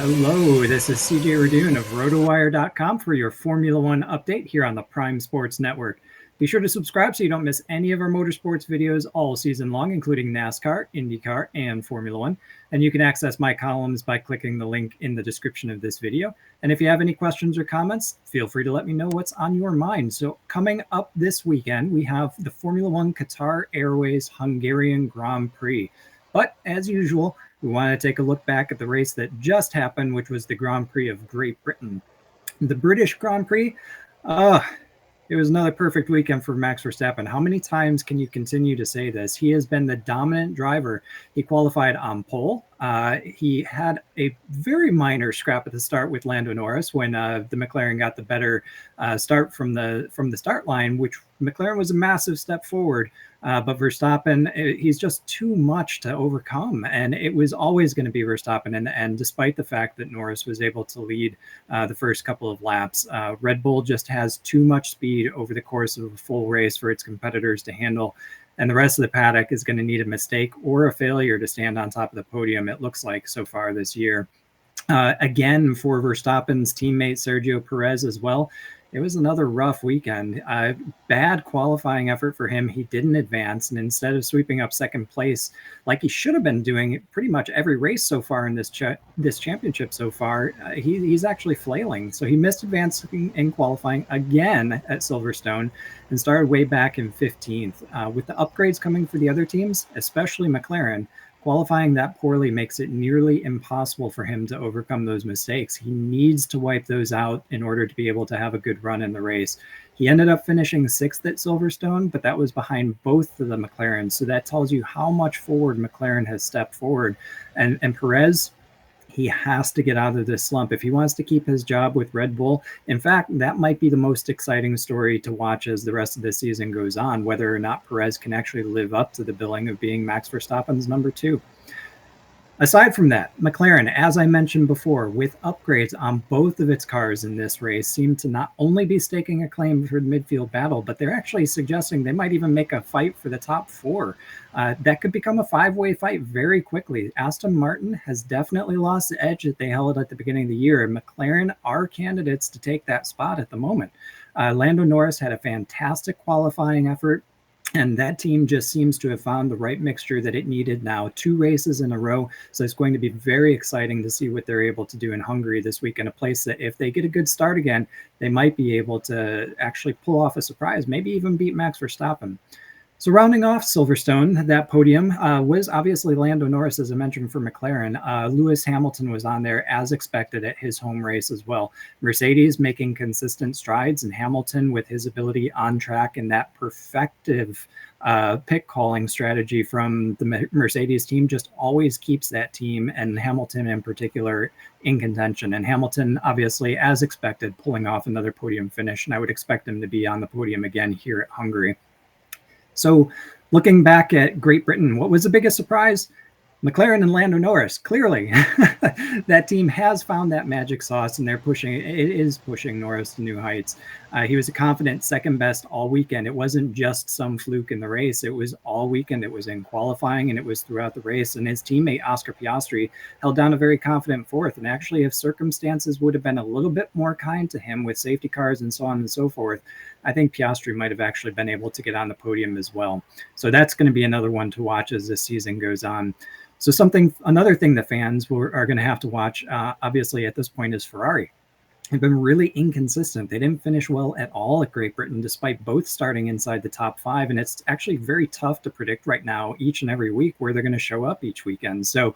Hello, this is CJ Radune of RotoWire.com for your Formula One update here on the Prime Sports Network. Be sure to subscribe so you don't miss any of our motorsports videos all season long, including NASCAR, IndyCar, and Formula One. And you can access my columns by clicking the link in the description of this video. And if you have any questions or comments, feel free to let me know what's on your mind. So coming up this weekend, we have the Formula One Qatar Airways Hungarian Grand Prix. But as usual, we want to take a look back at the race that just happened, which was the Grand Prix of Great Britain. The British Grand Prix, it was another perfect weekend for Max Verstappen. How many times can you continue to say this? He has been the dominant driver. He qualified on pole. He had a very minor scrap at the start with Lando Norris when the McLaren got the better start from the start line, which McLaren was a massive step forward. But Verstappen, he's just too much to overcome. And it was always going to be Verstappen in the end, despite the fact that Norris was able to lead the first couple of laps. Red Bull just has too much speed over the course of a full race for its competitors to handle. And the rest of the paddock is going to need a mistake or a failure to stand on top of the podium, it looks like, so far this year. Again, for Verstappen's teammate Sergio Perez as well, it was another rough weekend. Bad qualifying effort for him. He didn't advance, and instead of sweeping up second place like he should have been doing pretty much every race so far in this championship so far, he's actually flailing. So he missed advancing in qualifying again at Silverstone and started way back in 15th. With the upgrades coming for the other teams, especially McLaren, qualifying that poorly makes it nearly impossible for him to overcome those mistakes. He needs to wipe those out in order to be able to have a good run in the race. He ended up finishing 6th at Silverstone, but that was behind both of the McLarens. So that tells you how much forward McLaren has stepped forward. And Perez, he has to get out of this slump if he wants to keep his job with Red Bull. In fact, that might be the most exciting story to watch as the rest of the season goes on, whether or not Perez can actually live up to the billing of being Max Verstappen's number 2. Aside from that, McLaren, as I mentioned before, with upgrades on both of its cars in this race, seem to not only be staking a claim for the midfield battle, but they're actually suggesting they might even make a fight for the top 4. That could become a 5-way fight very quickly. Aston Martin has definitely lost the edge that they held at the beginning of the year, and McLaren are candidates to take that spot at the moment. Lando Norris had a fantastic qualifying effort, and that team just seems to have found the right mixture that it needed now. 2 races in a row. So it's going to be very exciting to see what they're able to do in Hungary this week, in a place that if they get a good start again, they might be able to actually pull off a surprise, maybe even beat Max Verstappen. So rounding off Silverstone, that podium was obviously Lando Norris, as I mentioned, for McLaren. Lewis Hamilton was on there as expected at his home race as well. Mercedes making consistent strides, and Hamilton with his ability on track and that perfective pit calling strategy from the Mercedes team just always keeps that team, and Hamilton in particular, in contention. And Hamilton, obviously, as expected, pulling off another podium finish, and I would expect him to be on the podium again here at Hungary. So looking back at Great Britain, what was the biggest surprise? McLaren and Lando Norris. Clearly, that team has found that magic sauce, and it is pushing Norris to new heights. He was a confident second best all weekend. It wasn't just some fluke in the race. It was all weekend. It was in qualifying, and it was throughout the race. And his teammate, Oscar Piastri, held down a very confident 4th. And actually, if circumstances would have been a little bit more kind to him with safety cars and so on and so forth, I think Piastri might have actually been able to get on the podium as well. So that's going to be another one to watch as this season goes on. So another thing that fans are going to have to watch, obviously, at this point is Ferrari. They've been really inconsistent. They didn't finish well at all at Great Britain, despite both starting inside the top 5. And it's actually very tough to predict right now, each and every week, where they're going to show up each weekend. So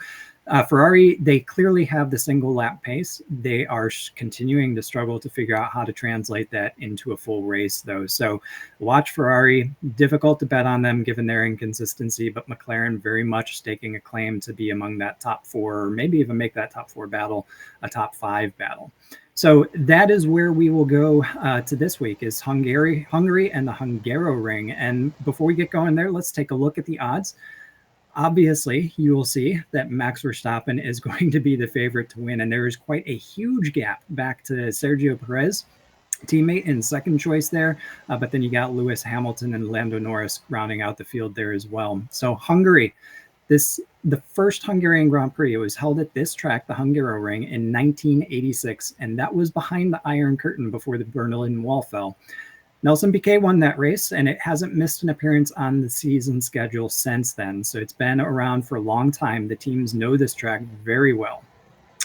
Ferrari, they clearly have the single lap pace. They are continuing to struggle to figure out how to translate that into a full race, though. So watch Ferrari. Difficult to bet on them given their inconsistency, but McLaren very much staking a claim to be among that top 4, or maybe even make that top 4 battle a top 5 battle. So that is where we will go to this week, is Hungary and the Hungaroring. And before we get going there, let's take a look at the odds. Obviously, you will see that Max Verstappen is going to be the favorite to win, and there is quite a huge gap back to Sergio Perez, teammate in second choice there. But then you got Lewis Hamilton and Lando Norris rounding out the field there as well. So Hungary, The first Hungarian Grand Prix, it was held at this track, the Hungaroring, in 1986, and that was behind the Iron Curtain before the Berlin Wall fell. Nelson Piquet won that race, and it hasn't missed an appearance on the season schedule since then. So it's been around for a long time. The teams know this track very well.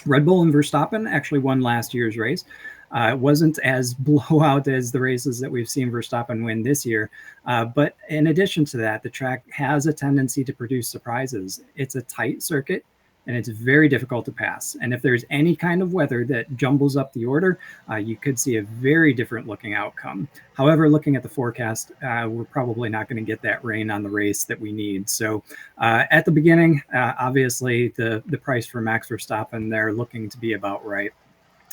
Red Bull and Verstappen actually won last year's race. It wasn't as blowout as the races that we've seen Verstappen win this year. But in addition to that, the track has a tendency to produce surprises. It's a tight circuit, and it's very difficult to pass. And if there's any kind of weather that jumbles up the order, you could see a very different looking outcome. However, looking at the forecast, we're probably not going to get that rain on the race that we need. So at the beginning, obviously the price for Max Verstappen, they're looking to be about right.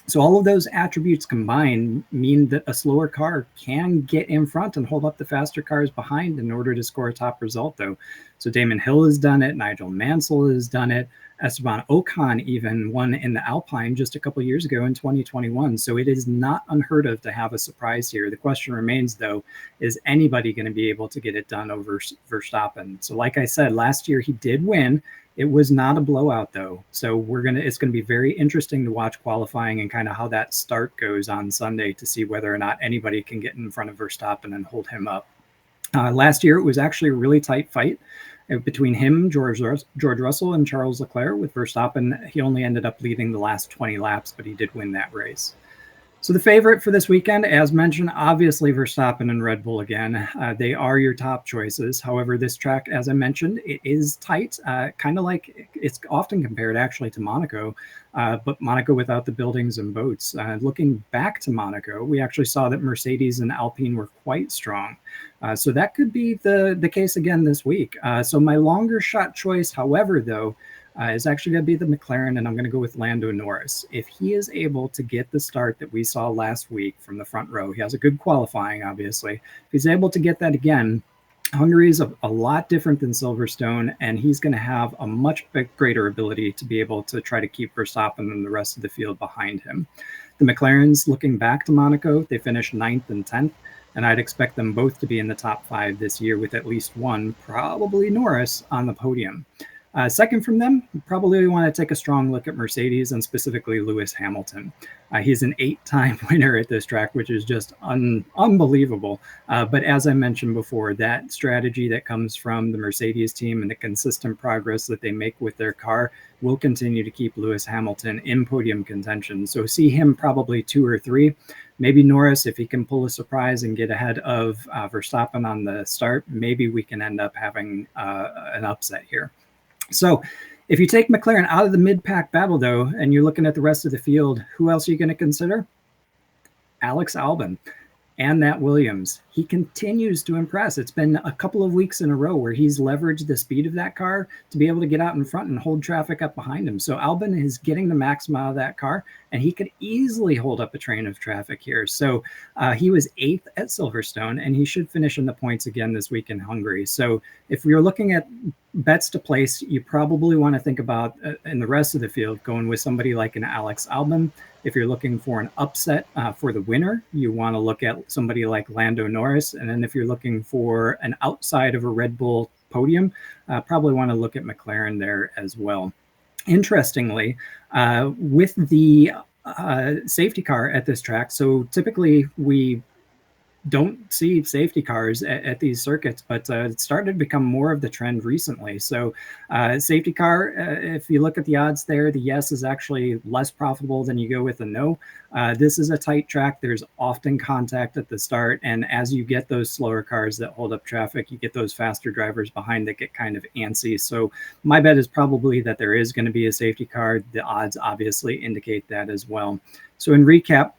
So all of those attributes combined mean that a slower car can get in front and hold up the faster cars behind in order to score a top result, though. So Damon Hill has done it. Nigel Mansell has done it. Esteban Ocon even won in the Alpine just a couple years ago in 2021. So it is not unheard of to have a surprise here. The question remains, though, is anybody going to be able to get it done over Verstappen? So like I said, last year he did win. It was not a blowout, though. So it's going to be very interesting to watch qualifying and kind of how that start goes on Sunday to see whether or not anybody can get in front of Verstappen and hold him up. Last year, it was actually a really tight fight between him, George Russell, and Charles Leclerc. With Verstappen, he only ended up leading the last 20 laps, but he did win that race. So the favorite for this weekend, as mentioned, obviously Verstappen and Red Bull again. They are your top choices. However, this track, as I mentioned, it is tight, kind of like it's often compared actually to Monaco, but Monaco without the buildings and boats. Looking back to Monaco, we actually saw that Mercedes and Alpine were quite strong. So that could be the case again this week. So my longer shot choice, however, though, is actually going to be the McLaren, and I'm going to go with Lando Norris. If he is able to get the start that we saw last week from the front row, he has a good qualifying, obviously. If he's able to get that again, Hungary is a lot different than Silverstone, and he's going to have a much greater ability to be able to try to keep Verstappen and the rest of the field behind him. The McLarens, looking back to Monaco, they finished 9th and 10th, and I'd expect them both to be in the top 5 this year with at least one, probably Norris, on the podium. Second from them, you probably want to take a strong look at Mercedes and specifically Lewis Hamilton. He's an 8-time winner at this track, which is just unbelievable. But as I mentioned before, that strategy that comes from the Mercedes team and the consistent progress that they make with their car will continue to keep Lewis Hamilton in podium contention. So see him probably 2 or 3. Maybe Norris, if he can pull a surprise and get ahead of Verstappen on the start, maybe we can end up having an upset here. So if you take McLaren out of the mid-pack battle, though, and you're looking at the rest of the field, who else are you going to consider? Alex Albon and that Williams. He continues to impress. It's been a couple of weeks in a row where he's leveraged the speed of that car to be able to get out in front and hold traffic up behind him. So Albon is getting the maximum out of that car, and he could easily hold up a train of traffic here. So he was 8th at Silverstone, and he should finish in the points again this week in Hungary. So if you're looking at bets to place, you probably want to think about in the rest of the field going with somebody like an Alex Albon. If you're looking for an upset for the winner, you want to look at somebody like Lando Norris. And then if you're looking for an outside of a Red Bull podium, probably want to look at McLaren there as well. Interestingly, with the safety car at this track, so typically we don't see safety cars at these circuits, but it's started to become more of the trend recently. So safety car, if you look at the odds there, the yes is actually less profitable than you go with the no. This is a tight track. There's often contact at the start. And as you get those slower cars that hold up traffic, you get those faster drivers behind that get kind of antsy. So my bet is probably that there is going to be a safety car. The odds obviously indicate that as well. So in recap,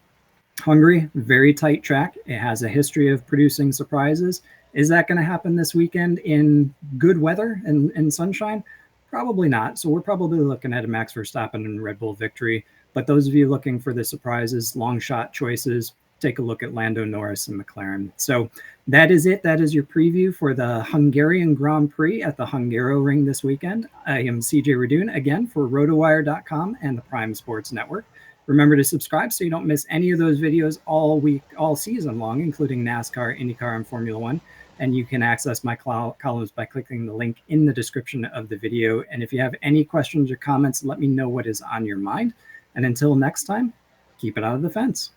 Hungary, very tight track. It has a history of producing surprises. Is that going to happen this weekend in good weather and sunshine? Probably not. So we're probably looking at a Max Verstappen and Red Bull victory. But those of you looking for the surprises, long shot choices, take a look at Lando Norris and McLaren. So that is it. That is your preview for the Hungarian Grand Prix at the Hungaroring this weekend. I am CJ Radune, again, for RotoWire.com and the Prime Sports Network. Remember to subscribe so you don't miss any of those videos all week, all season long, including NASCAR, IndyCar, and Formula One. And you can access my columns by clicking the link in the description of the video. And if you have any questions or comments, let me know what is on your mind. And until next time, keep it out of the fence.